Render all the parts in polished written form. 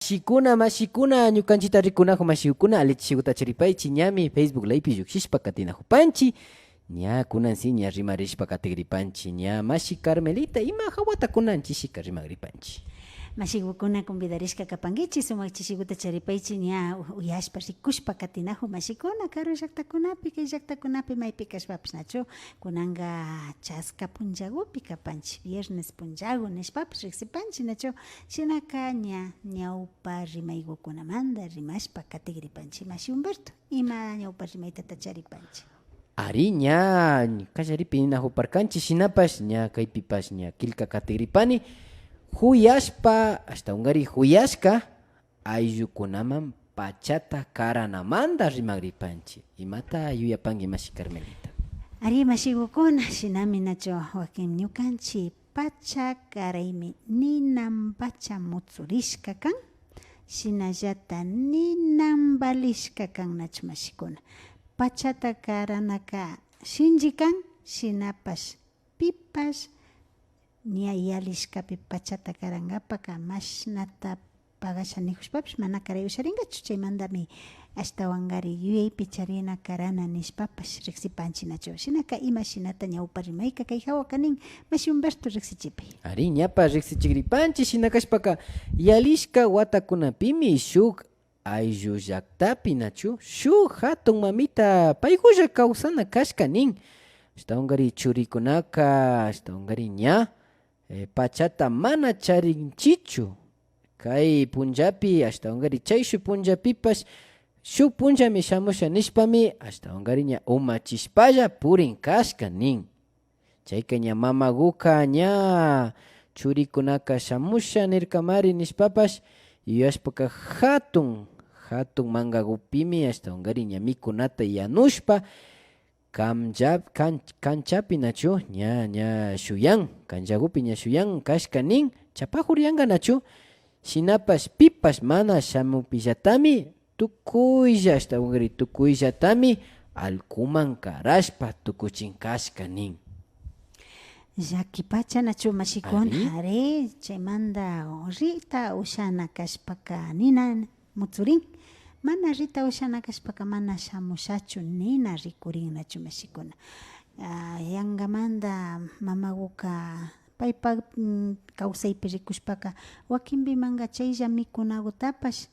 Mashikuna ñukanchita rikunajo mashikuna alichishikuta charipaychi ñami Facebook laypi llukshishpa katinajupanchi ña kunansi ña rimarishpa katigripanchi ña mashi Carmelita ima hawata kunanchishika rimagripanchi Mashigukuna convidarishka kapankichik sumak chishikuta charipaychi ña uyashpa rikushpa katinaju mashikuna karu llaktakunapi kay llaktakunapi maypi kashpapish nachu kunanga chaska punllakupi kapanchik viernes punllaku nishpapish riksipanchik nachu shinaka ña ñawpa rimaykukunamanta rimashpa katigripanchik mashi Humberto ima ñawpa rimaytata charipanchik ari ña kallaripi ninajuparkanchik shinapash ña kaypipash ña kilka katigripani huyashpa hasta ungari huyashka ayllukunaman pachata karanamanta rimagripanchik imata yuyapanki mashi Carmelita ari mashigukuna shinami nachu wakin ñukanchik pacha karaymi ninan pacha mutsurishka kan shinallata ninan balishka kan nachu mashikuna pachata karanaka shinchi kan shinapash pipash ña yalishkapi pachata karankapaka mashnata pagasha nijushpapish mana karay usharinkachu chaymantami ashtawankari yuyaypi charina karana nishpapash riksipanchik nachu shinaka ima shinata ñawpa rimayka kay hawa kanin mashi Humberto riksichipi ari ñapa riksichikripanchik shinakashpaka yalishka watakunapimi shuk ayllu llaktapi nachu shuk hatun mamita paykulla kawsana kashka nin ashtawankari churikunaka ashtawankari ña pachata mana charinchichu kay punllapi ashtawankari chay shuk punllapipash shuk punllami shamusha nishpami ashtawankari ña umachishpalla purin kashka nin chayka ña mamakuka ña churikunaka shamusha nirkamari nishpapash yuyashpaka hatun mankakupimi ashtawankari ña mikunata yanushpa kanchapi nachu ña shuyan kanchakupi ña shuyan kashka nin chapakurianka nachu shinapash pipash mana shamupillatami tukuylla ashtawankari tukuyllatami alkuman karashpa tukuchin kashka nin llakipacha nachu mashikuna ari chaymanta rita ushana kashpaka nina mutsurin mana rita ushana kashpaka mana shamushachu nina rikurin nachu mashikuna yankamanta mamakuka paypa kawsaypi rikushpaka wakinpi manka chaylla mikunakutapash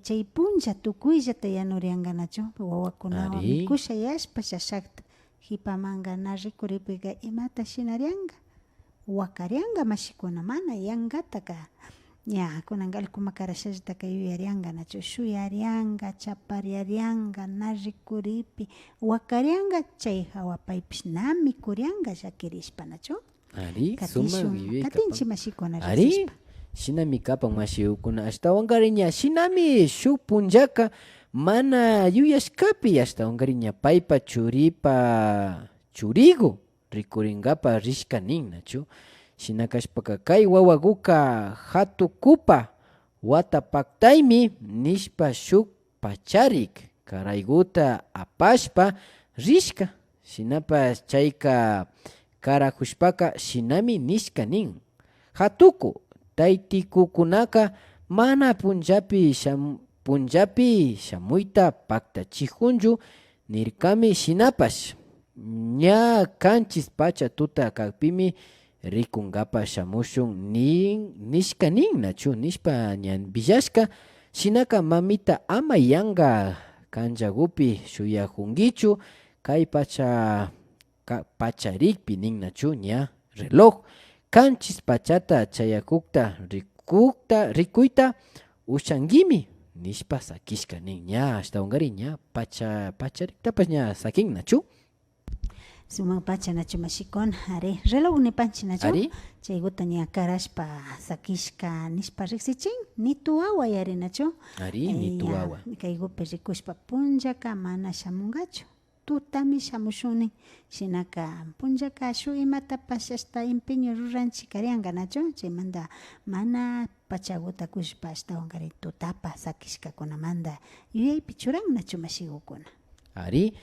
chay punlla tukuyllata yanurianka nachu wawakunawan mikusha yashpa shashakta hipamanka na rikuripika imata shinarianka wakarianka mashikuna mana yankataka ña kunanka alkuma karashallata yuyarianka nachu shuyarianka chapariarianka na rikuripi wakarianka chay hawa paypish na mikurianka llakirishpa nachu ari sumak katinchik mashikuna ari shinami kapan mashikuna ashtawankari ña shinami shuk punllaka mana yuyashkapi ashtawankari ña paypa churiku rikurinkapa rishka nin nachu shinakashpaka kay wawakuka hatukupa wata paktaymi nishpa shuk pacharik karaykuta apashpa rishka shinapas chayka karajushpaka shinami nishka nin hatuku taytikukunaka mana punllapi shamuyta paktachijunchu nirkami shinapash ña kanchis pacha tuta kakpimi rikunkapa shamushun nishka nin nachu nishpa ña villashka shinaka mamita ama yanka kanchakupi shuyajunkichu kay pacharikpi nin nachu ña reloj kanchis pachata chayakukta rikuyta ushankimi nishpa sakishka nin ña ashtawankari ña pachariktapas ña sakin nachu sumak pacha nachu mashikuna ari reloj nipanchik nachu chaykuta ña karashpa sakishka nishpa riksichin nitu wawa yari nachu ari nitu wawa kaykupi rikushpa punllaka mana shamunkachu tutami shamushunnin shinaka punllaka shuk imatapash hasta empeño ruranchik karianka nachu chaymanta mana pachakuta kushpa ashtawankari tutapa sakishkakunamanta yuyaypi churan nachu mashikukuna ari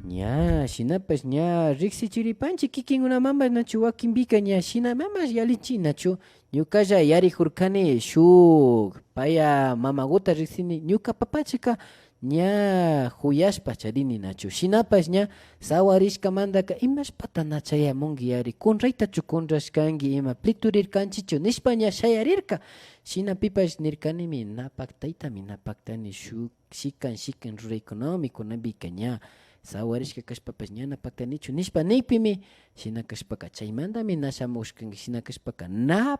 ña shinapash ña riksichiripanchik kikinkunamanpas nachu wakinpika ña shinamamas yallinchik nachu ñukalla yarijurkani shuk paya mamaguta riksini ñuka papachika ña huyashpa charini nachu shinapash ña sawarishkamantaka imashpata chayamunki yari kunraytachu kunrashkanki ima pliturirkanchichu nishpa ña shayarirka shinapipash nirkanimi napak taytami napaktani shuk shikan ruraykunaminkunapika ña sawarishka kashpapash ña napaktanichu nishpa niypimi shina kashpaka chaymantami na shamushkanki shina kashpaka na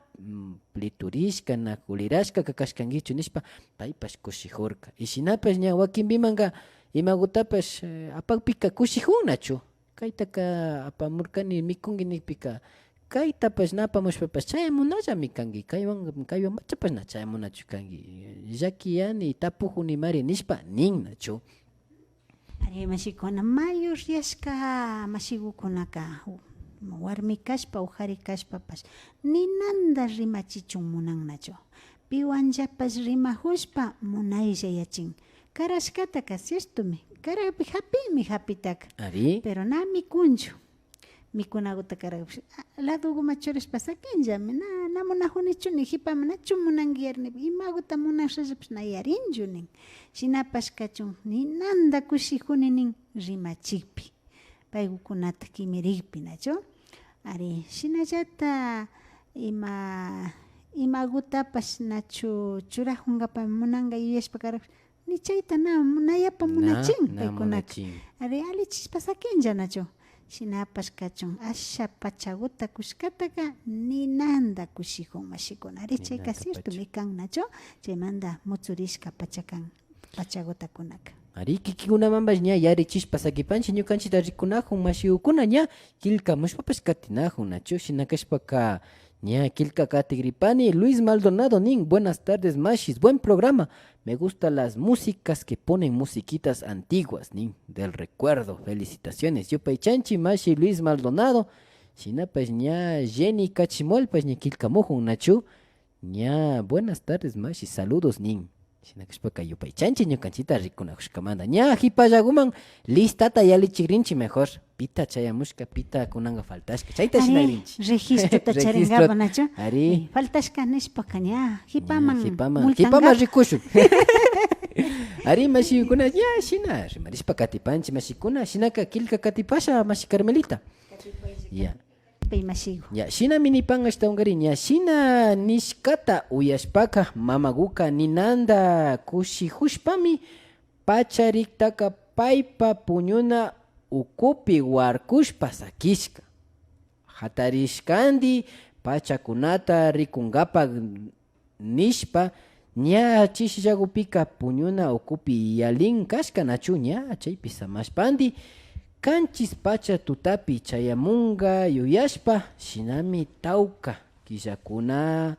pliturishka na kulirashka kashkankichu nishpa paypash kushijurka y shinapash ña wakinpimanka imagutapash apakpika kushijunnachu kaytaka apamurkani mikunki niypika kaytapash na apamushpapash chayamunallami kanki kaywan machapash na chayamunachu kanki llakiyani tapujunimari nishpa ninnachu. Ari mashikuna mayo riashka mashigukunaka warmi kashpa ujari kashpapash ninanda rimachichun munannachu piwanllapash rimahushpa munaylla yachin karashkataka ciertumi karapi hapimi hapitaka pero na mikunchu mikunakuta karapish ladukuman churashpa sakinllami na munajunichu ni hipama nachu munankiyarni imakuta munashallapish na yarinchu nin shinapash kachun ninanda kushijuni nin rimachikpi paykukunata kimirikpi nachu ari shinallata imagutapash nachu churajunkapak munanka yuyashpa karapish ni chayta na yapa munachin paykunaka ari alichishpa sakinlla nachu shinapash kachun asha pachaguta kushkataka ninanda kushijun mashikuna ari chayka ciertumi kan nachu chaymanta mutsurishka pachakan pachagutakunaka ari kikikunamambash ña yarichishpa sakipanchik ñukanchita rikunajun mashigukuna ña killkamushpapash katinajun nachu shina kashpaka ña killka katigripani Luis Maldonado nin buenas tardes mashis buen programa me gustan las músicas que ponen musiquitas antiguas nin del recuerdo felicitaciones yupaychanchi mashi Luis Maldonado shinapash ña Jenny Kachimolpash ña killkamujun nachu ña buenas tardes mashis saludos nin shina kashpaka yupaychanchi ñukanchita rikunajushkamanta ña hipallaguman listata yalichikrinchi mejor pita chayamushka pita kunanga faltashka chayta shinagrinchi registrota charingapa nachu ari faltashka nishpaka ña hipaman rikushun ari mashikuna ña shina rimarishpa katipanchi mashikuna shinaka killka katipasha mashi Carmelita ya ya shina minipan ashtaungari ña shina nishkata uyashpaka mamaguka ninanda kushijushpami pachariktaka paypa puñuna ukupi warkushpa sakishka hatarishkandi pachakunata rikunkapak nishpa ña chishllagupika puñuna ukupi yalin kashka nachu ña chaypi samashpandi kanchis pacha tutapi chayamunga yuyashpa shinami tawka killakuna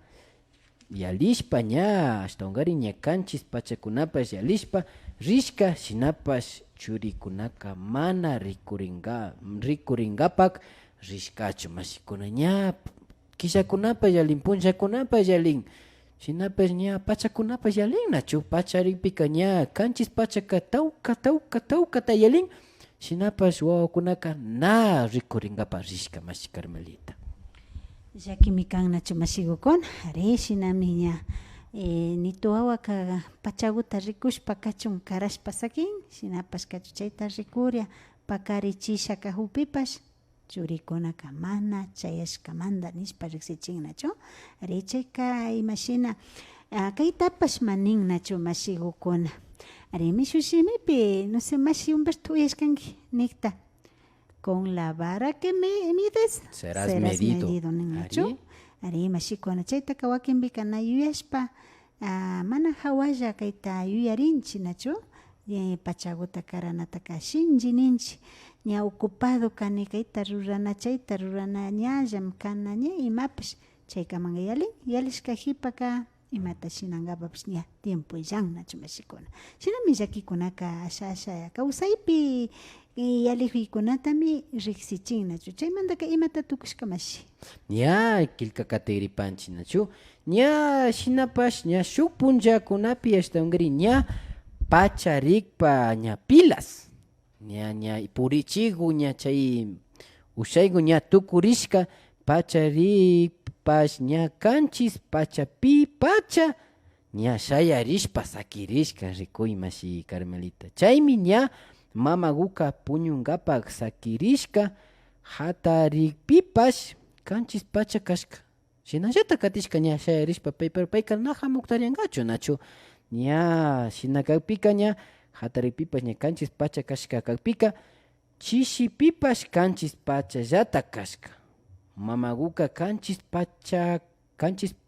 yalishpa ña ashtaungari ña kanchis pachakunapash yalishpa rishka shinapash churikunaka mana rikurinkapak rishkachu mashikuna ña killakunapash yalin punllakunapash yalin shinapash ña pachakunapash yalin nachu pacharipika ña kanchis pachaka tawkata yalin shinapash wawakunaka na rikurinkapak rishka mashi Carmelita llakimi kan nachu mashigukuna ari shinami ña nituwawaka pachaguta rikushpa kachun karashpa sakin shinapash kachu chayta rikuria pakarichisha kahupipash churikunaka mana chayashkamanta nishpa riksichin nachu ari chayka imashina kaytapash manin nachu mashigukuna ari mishushimipi no sé mashi Humberto uyashkanki nikta con la vara que mides serás medido nachu ari mashikuna chaytaka wakinpika na yuyashpa mana hawalla kayta yuyarinchi nachu pachaguta karanataka shinchi ninchi ña ocupado kani kayta rurana chayta rurana ñallam kana ña imapish chaykamanga yalishka hipaka imata shinankapapish ña tiempo llan nachu mashikuna shinami llakikunaka asha kawsaypi yalikukunatami riksichin nachu chaymantaka imata tukushka mashi ña killka katigripanchi nachu ña shinapash ña shuk punllakunapi ashtaungari ña pacharikpa ña pilas ña purichiku ña chay ushayku ña tukurishka pacharik pipash ña kanchis pachapi pacha ña shayarishpa sakirishka rikuy mashi Carmelita. Chaymi ña mamaguka puñungapak sakirishka hatarikpipash kanchis pacha kashka. Shinallata katishka ña shayarishpa pero payka na hamuktariangachu nachu. Ña shinakakpika ña hatarikpipash ña kanchis pacha kashka kakpika chishipipash kanchis pachallata kashka. Mamaguka kanchis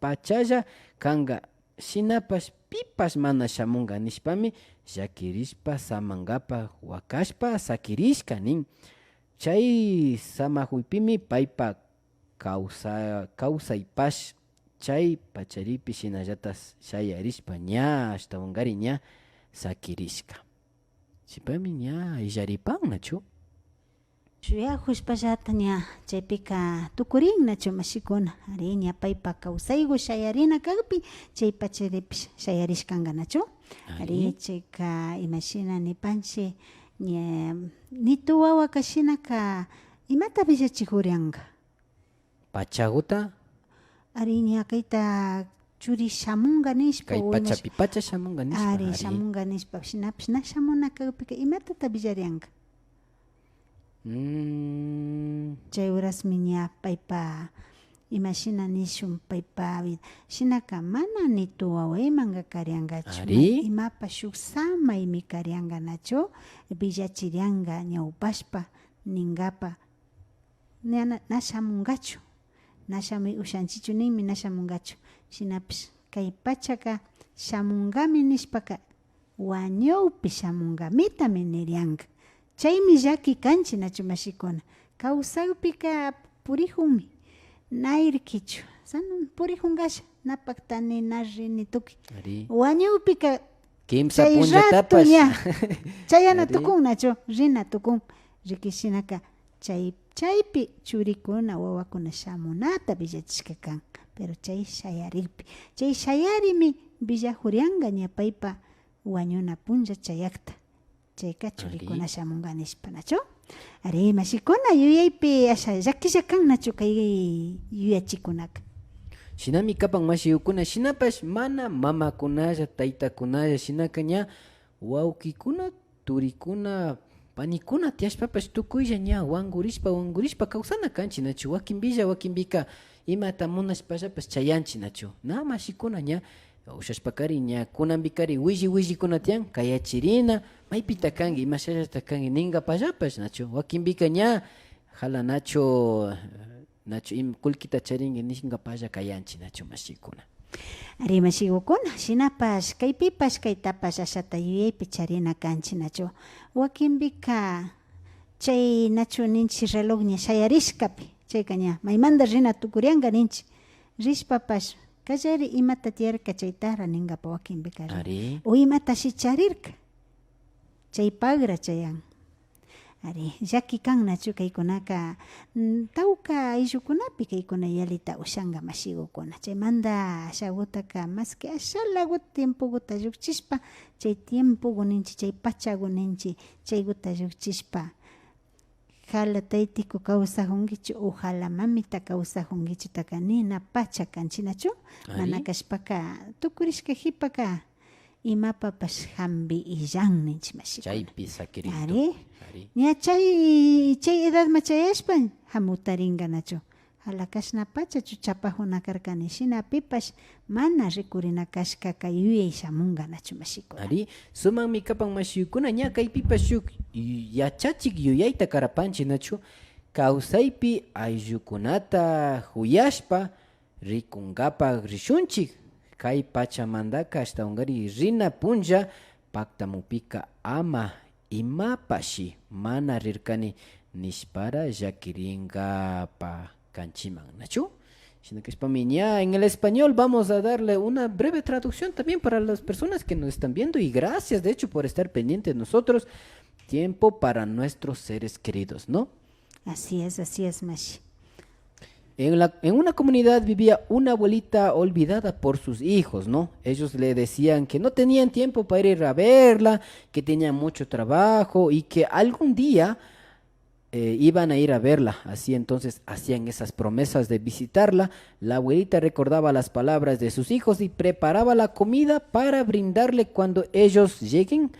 pachalla kanga shinapash pipash mana shamunga nishpami llakirishpa samangapa wakashpa sakirishka nin. Chay samahuypimi paypa kawsaypash chay pacharipi shinallatas shayarishpa ña ashtawanqari ña sakirishka. Chaypami ña illaripan nachu. Shuyakushpallata ña chaypika tukurin nachu mashikuna ari ña paypa kawsaygu shayarina kakpi chay pacharipish shayarishkanqa nachu ari chayka imashina nipanchik ña nitu wawa kashinaka imata villachikurianqa Pachaguta ari ña kayta churi shamunqa nishpa kay pachapi pacha shamunqa nishpa ari shamunqa nishpa shinapish na shamuna kakpika imatata villarianqa chay urasmi ña paypa imashina nishun paypa vida shinaka mana nitu wawaymanga kariangachu imapa shuk samaymi karianga nachu villachirianga ñawpashpa ningapa na shamungachu na shamuy ushanchichu ninmi na shamungachu shinapish kay pachaka shamungami nishpaka wañuwpi shamungamitami nirianqa chaymi llaki kanchi nachu mashikuna kawsaypika purihunmi nairkichu sanon purihungasha napaktani narini tukuy wañuwpika kimsa punllatapash chayana tukun nachu rina tukun rikishinaka chaypi churikuna wawakuna shamunata villachishka kan pero chay shayarikpi chay shayarimi villajurianga ña paypa wañuna punlla chayakta chayka churikuna shamunga nishpa nachu ari mashikuna yuyaypi asha llakilla kan nachu kay yuyachikunaka shinami kapan mashiyukuna shinapash mana mamakunalla taytakunalla shinaka ña wawkikuna turikuna panikuna tiashpapash tukuylla ña wangurishpa kawsana kanchi nachu wakinbika imata munashpallapash chayanchi nachu na mashikuna ña ushashpakari ña kunanbikari willikuna tiyan kayachirina maypita kangi imashallata kangi ningapallapash nachu wakinbika ña hala nachu kullkita charingi ningapalla kayanchi nachu mashikuna ari mashikukuna shinapash kaypipash kaytapash ashata yuyaypi charina kanchi nachu wakinbika chay nachu ninchi reloj ña shayarishkapi chayka ña maymanta rina tukurianqa ninchi rishpapash kallari imata tiyarka chaytara ningapa wakinbika o imatashi charirka chay pagra chayan ari llaki kan nachu kaykunaka tawka ayllukunapi kaykuna yalita ushanga mashigukuna chaymanta ashagutaka maski ashalagut tiempoguta llukchishpa chay tiempogu ninchi chay pachagu ninchi chayguta llukchishpa hala taytiku kawsajunkichu o hala mamita kawsajunkichutaka nina pacha kanchi nachu mana kashpaka tukurishka hipaka imapapash hambi illan ninchi mashikuna chaypi sakirito ari ña chay edad machayashpa hamutaringa nachu hala kashna pacha chuchapajuna karkani shinapipash mana rikurina kashkaka yuyay shamunga nachu mashikuna ari sumanmi kapan mashikuna ña kaypipash shuk yachachik yuyayta karapanchi nachu kawsaypi ayllukunata huyashpa rikungapak rishunchik kay pachamandaka ashtawanqari rina punlla paktamupika ama imapashi mana rirkani nishpara llakiringapa kanchiman nachu shinakashpami ña en el español vamos a darle una breve traducción también para las personas que nos están viendo y gracias de hecho por estar pendientes de nosotros. Tiempo para nuestros seres queridos, ¿no? Así es, Mashi. En una comunidad vivía una abuelita olvidada por sus hijos, ¿no? Ellos le decían que no tenían tiempo para ir a verla, que tenían mucho trabajo y que algún día iban a ir a verla, así entonces hacían esas promesas de visitarla. La abuelita recordaba las palabras de sus hijos y preparaba la comida para brindarle cuando ellos lleguen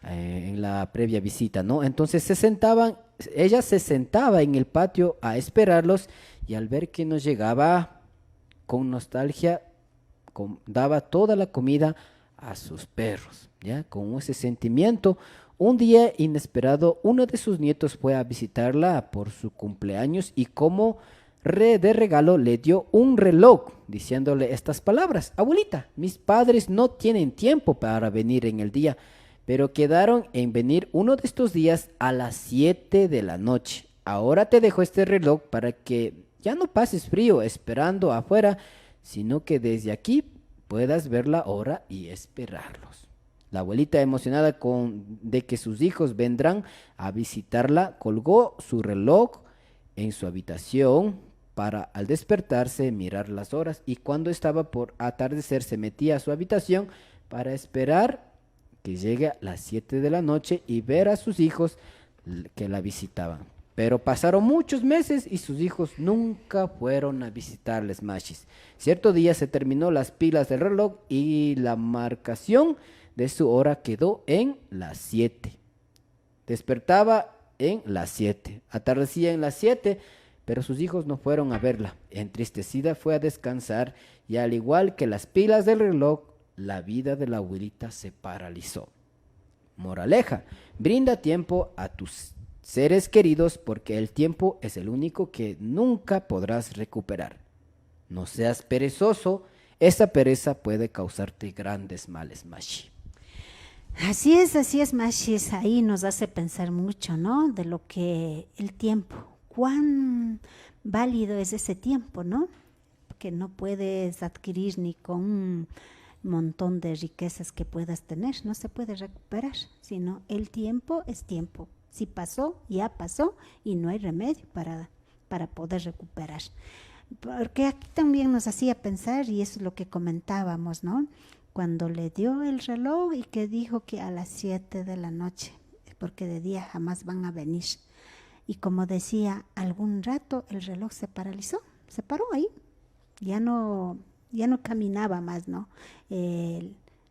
en la previa visita, ¿no? Entonces ella se sentaba en el patio a esperarlos y al ver que no llegaba, con nostalgia, daba toda la comida a sus perros, ¿ya? Con ese sentimiento, un día inesperado, uno de sus nietos fue a visitarla por su cumpleaños y como de regalo le dio un reloj diciéndole estas palabras: abuelita, mis padres no tienen tiempo para venir en el día, pero quedaron en venir uno de estos días a las 7 de la noche. Ahora te dejo este reloj para que ya no pases frío esperando afuera, sino que desde aquí puedas ver la hora y esperarlos. La abuelita, emocionada de que sus hijos vendrán a visitarla, colgó su reloj en su habitación para al despertarse mirar las horas, y cuando estaba por atardecer se metía a su habitación para esperar que llegue a las 7 de la noche y ver a sus hijos que la visitaban. Pero pasaron muchos meses y sus hijos nunca fueron a visitarles, machis. Cierto día se terminó las pilas del reloj y la marcación de su hora quedó en las 7. Despertaba en las 7, atardecía en las 7, pero sus hijos no fueron a verla. Entristecida fue a descansar y al igual que las pilas del reloj, la vida de la abuelita se paralizó. Moraleja: brinda tiempo a tus seres queridos porque el tiempo es el único que nunca podrás recuperar. No seas perezoso, esa pereza puede causarte grandes males, Mashi. Así es, Mashis. Ahí nos hace pensar mucho, ¿no? De lo que el tiempo, cuán válido es ese tiempo, ¿no? Que no puedes adquirir ni con un montón de riquezas que puedas tener, no se puede recuperar, sino el tiempo es tiempo. Si pasó, ya pasó y no hay remedio para poder recuperar. Porque aquí también nos hacía pensar, y eso es lo que comentábamos, ¿no? Cuando le dio el reloj y que dijo que a las 7 de la noche, porque de día jamás van a venir. Y como decía, algún rato el reloj se paralizó, se paró ahí, ya no caminaba más, ¿no?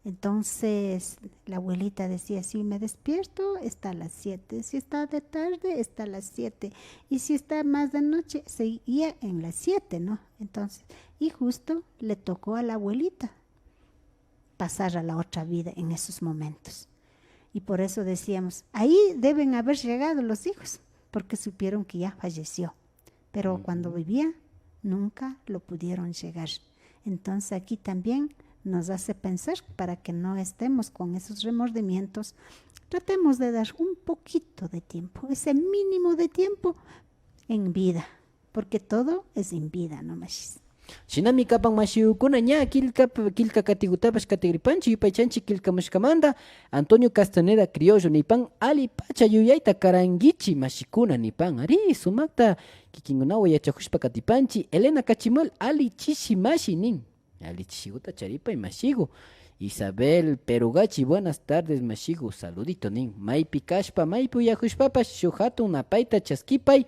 Entonces la abuelita decía, si me despierto está a las 7, si está de tarde está a las 7 y si está más de noche seguía en las 7, ¿no? Entonces, y justo le tocó a la abuelita pasar a la otra vida en esos momentos. Y por eso decíamos, ahí deben haber llegado los hijos, porque supieron que ya falleció, pero cuando vivía nunca lo pudieron llegar. Entonces aquí también nos hace pensar, para que no estemos con esos remordimientos, tratemos de dar un poquito de tiempo, ese mínimo de tiempo en vida, porque todo es en vida, ¿no, Mashis? Shinami kapan mashiukuna ña kilka katigutapash katigripanchi yupaychanchi kilka mushkamanta Antonio Castaneda criollo nipan ali pacha yuyayta karangichi mashikuna nipan ari sumakta kikinkunawan yachakushpa katipanchi Elena Cachimal ali chishi mashi nin ali chishiguta charipay mashigu Isabel Perugachi, buenas tardes mashigu, saludito nin maypi kashpa maypi uyakushpapash shuk hatun napayta chaskipay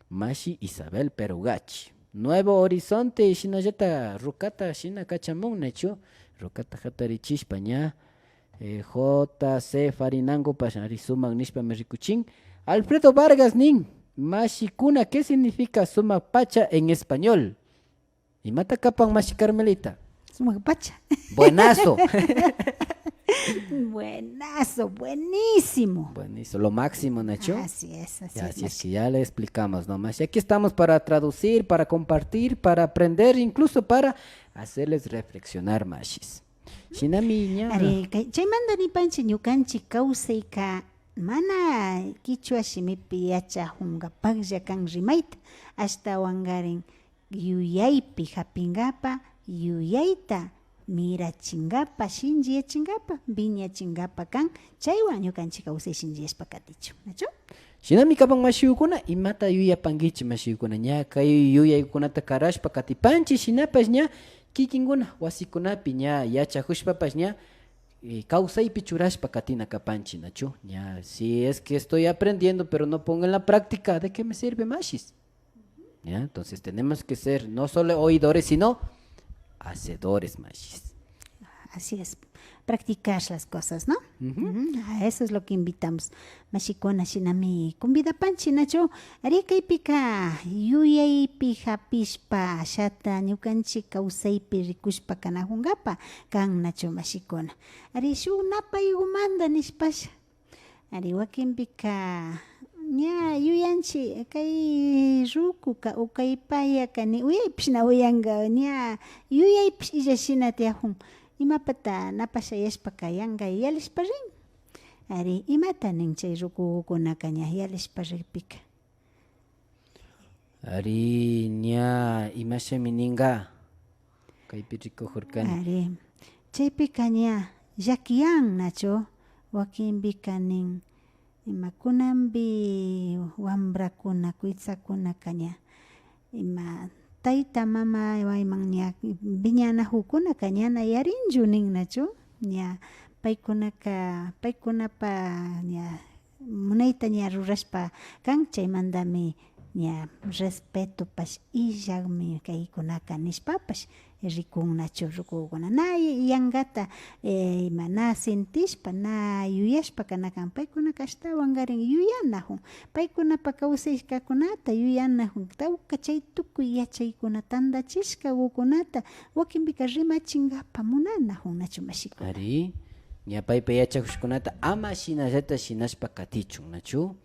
mashi Isabel Perugachi. Nuevo Horizonte shinallata rukata shina kachamun necho rukata hatarichishpa ña JC Farinango pasari sumak nishpa merikuchin Alfredo Vargas nin mashikuna, ¿qué significa sumak pacha en español? Y mata capan mashi Carmelita. Sumak pacha. Buenazo. Buenazo, buenísimo. Buenísimo, lo máximo, Nacho. Así es. Así es que ya le explicamos nomás. Y aquí estamos para traducir, para compartir, para aprender, incluso para hacerles reflexionar, mashis. Shinamiña. Ari, chaymanta nipanchi ñukanchik kawsayka mana kichwa shimipi yachahunqapaqlla kan rimayta, ashtawan karin yuyaypi hapingapa yuyayta mirachingapa shinchiyachingapa viñachingapa kan chaywan ñukanchik kawsay shinchiyashpa katichu, nachu? Shinami kapan mashiukuna imata yuyapankichi mashiukuna ña kay yuyaykunata karashpa katipanchi shinapash ña kikinkuna wasikunapi ña yachakushpapash ña Kausaypi churashpa katina kapanchi nachu. Ya, si es que estoy aprendiendo pero no pongo en la práctica, ¿de qué me sirve mashis? Ya, entonces tenemos que ser no solo oidores, sino hacedores mashis. Así es, practicar las cosas, ¿no? A eso es lo que invitamos. Mashikuna shinami convida panchi nacho. Arikaipika yuyaypi hapishpa shata ñukanchik kawsaypi rikushpa kanahungapa kan nacho mashikuna. Ari shuk napa igumanda nishpasha. Ari wakinpika ña yuyanchi kay rukuka o kay payaka ni uyaypish na uyanga ña yuyaypish illashina tiyahun. Imapata napashayashpaka yankay yalishpa rin. Ari imata nin chay rukukunaka ña yalishpa rikpika. Ari ña imashami ninga kaypi rikujurkani. Ari chaypika ña llakiyan nacho wakinpika nin ima kunanpi wambrakuna kuytsakunaka ña ima tayta mama wayman ña viñanakukuna ñana yarinchu ninnachu ña paykunapa ña munayta ña rurashpa kan chaymantami ña respetupash illakmi kaykunaka nishpapash rikunnachu rukukuna na yankata ima na sintishpa na yuyashpa kanakan paykunaka ashtawan karin yuyanajun paykunapa kawsaykakunata yuyanajun tawka chay tukuy yachaykuna tandachishka ukunata wakinpika rimachinkapa munanajun nachu mashikuna. Ari ña paypa yachakushkunata ama shinallata shinashpa katichun nachu.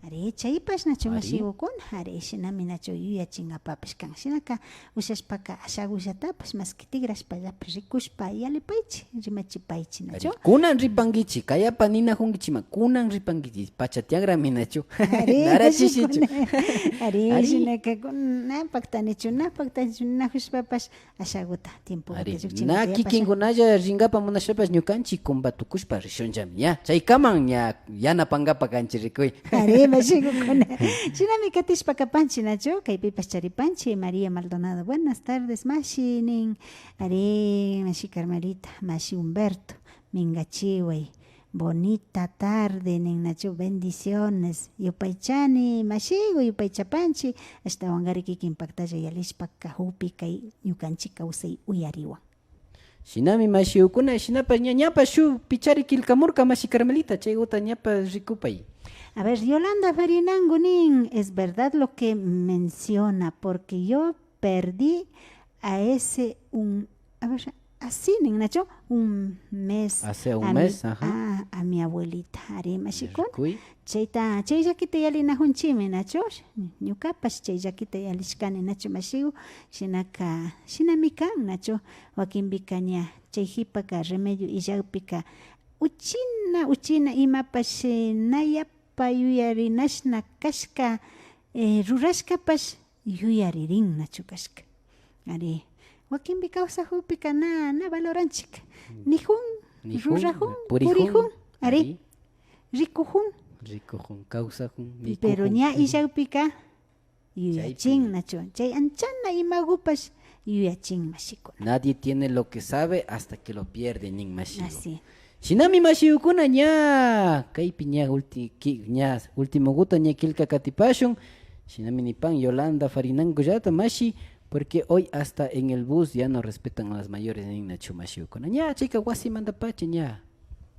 Ari chaypash nachu mashikukuna ari shinami nachu yuyachinkapapash kan shinaka ushashpaka ashakullatapash maski tigrashpallapish rikushpa yalipaychi rimachipaychi nachu. Kunan ripankichi kayapa ninajunkichima kunan ripankichi pacha tiangrami nachu. Ari shinaka napaktanichu najushpapash ashakuta tiempo na kikinkunalla rinkapa munashpapash ñukanchik combatukushpa rishunllami ya chaykaman ña yanapankapa kanchik rikuy. Mashikukuna shinami katishpa kapanchi nachu kaypipas charipanchi María Maldonado buenas tardes mashi nin ari mashi Carmelita mashi Humberto mingachiway bonita tarde nin nachu bendiciones yupaychani mashigu yupaychapanchi ashtawan kariki impactalla yalishpa kahupi kay ñukanchik kawsay uyariwan. Shinami mashiukuna shinapas ñapas shu pichari kilkamurka mashi Carmelita chayguta ñapas rikupay. A ver, Yolanda Farinangunin, es verdad lo que menciona, porque yo perdí a ese así, Nacho, un mes. Hace un mes, ajá. A mi abuelita, Arima Shikun. Cheita, cheyakita yalina hunchime, Nacho, ñukapas cheyakita yalishkani, Nacho Mashigu, shinaka, shinamikan, Nacho, wakinbikaña, cheyhipaka, remedio y yaupika, uchina, imapas, nayap, yuyariñashna kashka rurashkapash yuyaririn nachu kashka. Ari wakinpi kawsakupika na valoranchik. Nijun, rurajun, purijun, ari rikujun. Rikujun, kawsajun, mikujun. Pero ña illaupika yuyachin nachu. Chay anchana imagupash yuyachin mashikuna. Nadie tiene lo que sabe hasta que lo pierde nin mashiku. Así. Shinami mashiukuna ña kaypi ña último guta ña kilka katipashun shinami nipan Yolanda Farinangullata mashi porque hoy hasta en el bus ya no respetan a las mayores nin nachu mashiukuna ña chayka wasi mandapacha ña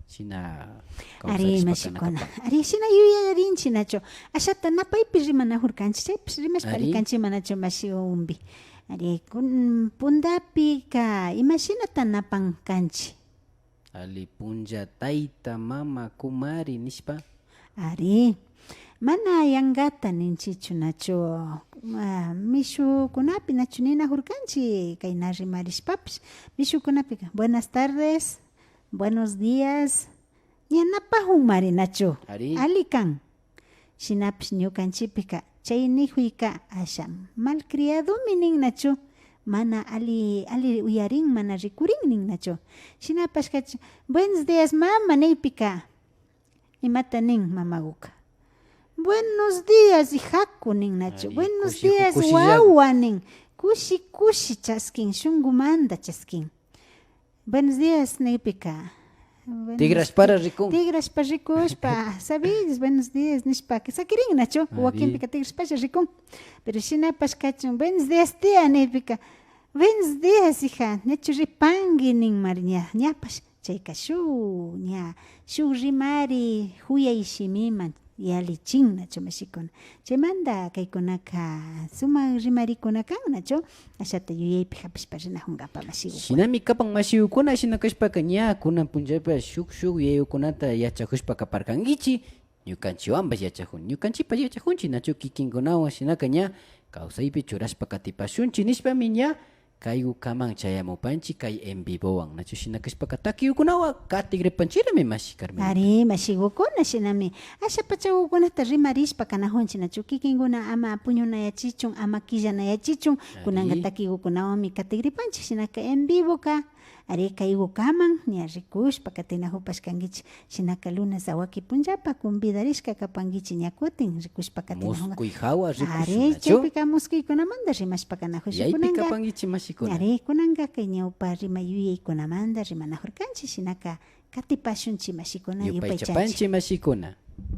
shina ari mashikuna ari shina yuyarinchi nacho ashata napaypi rimanajurkanchi chaypish rimashpari kanchi manachu mashiumbi ari pundapi ka imashinata napan kanchi. Ali punja taita mama kumari nishpa. Ari mana yangata ninchichu nacho mishu kunapi nachu nina hurkanchi kayna rimarishpapish mishu kunapi buenas tardes buenos días ñanapajun mari nacho alikan shinapish ñukanchipika chay nijuyka asha malcriado minin nacho mana ali uyarin mana rikurin nin nacho shinapash kacho buenos días mama neypika imata nin mamaguka buenos días hijaku nin nacho buenos días wawa nin kushi chaskin shungumanda chaskin buenos días neypika Tigraspara rikun. Tigraspa rikushpa, sabes, buenos días, nishpa, que sakirin nacho, wakin pika tigraspa rikun. Pero shinapas kachun, buenos días tía, nipika. Buenos días, hija, nechu ripangi nin mariña, ñapas, chayka shu rimari, huya ishimiman. Yalichin nacho mashikuna chaymanta kaykunaka sumak rimarikunaka nacho ashata yuyaypi hapishpa rinahunqapa mashikukuna Shinami kapan mashiukuna shina kashpaka ña kunan punchaypa shuk yayukunata yachakushpa kaparkankichik ñukanchiwanpas yachakun ñukanchipas yachajunchik nacho kikinkunawan shinaka ña kawsaypi churashpa katipashunchik nishpami ña kaykukaman chayamupanchik kay en vivowan nacho shina kashpaka takiukunawan katigripanchikmi mashi Carmen. Ari mashigukuna shinami asha pachakukunata rimarishpa kanajunchik nacho kikinkuna ama puñunayachichun ama killanayachichun kunanka takikukunawanmi katigripanchik shinaka en vivoka ari kaykukaman ña rikushpa katinajupashkankichik shinaka lunes a waki punllapa convidarishka kapankichik ña kutin rikushpa katinajunka Muskuy hawa rikushun ari nacho chaypika muskuykunamanta rimashpa kanajusha yaypi kapankichik mashikuna. ari kunanka kay ñawpa rima yuyaykunamanta rimanajurkanchik shinaka katipashunchik mashikuna Yupaychapanchik mashikuna.